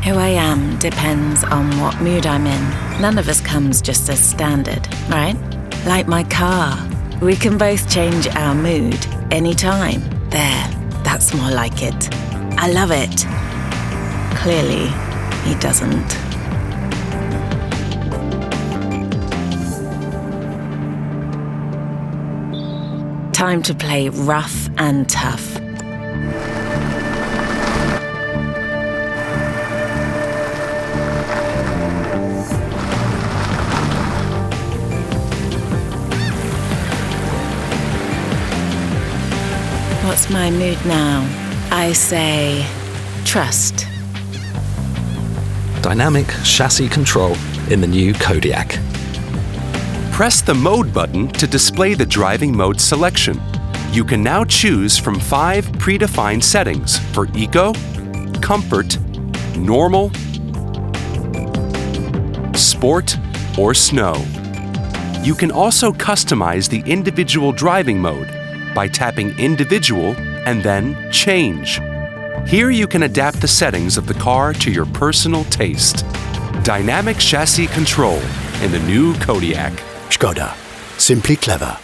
Who I am depends on what mood I'm in. None of us comes just as standard, right? Like my car. We can both change our mood anytime. There, that's more like it. I love it. Clearly, he doesn't. Time to play rough and tough. What's my mood now? I say, trust. Dynamic chassis control in the new Kodiaq. Press the Mode button to display the driving mode selection. You can now choose from 5 predefined settings for Eco, Comfort, Normal, Sport, or Snow. You can also customize the individual driving mode by tapping Individual and then Change. Here you can adapt the settings of the car to your personal taste. Dynamic chassis control in the new Kodiaq. ŠKODA. Simply clever.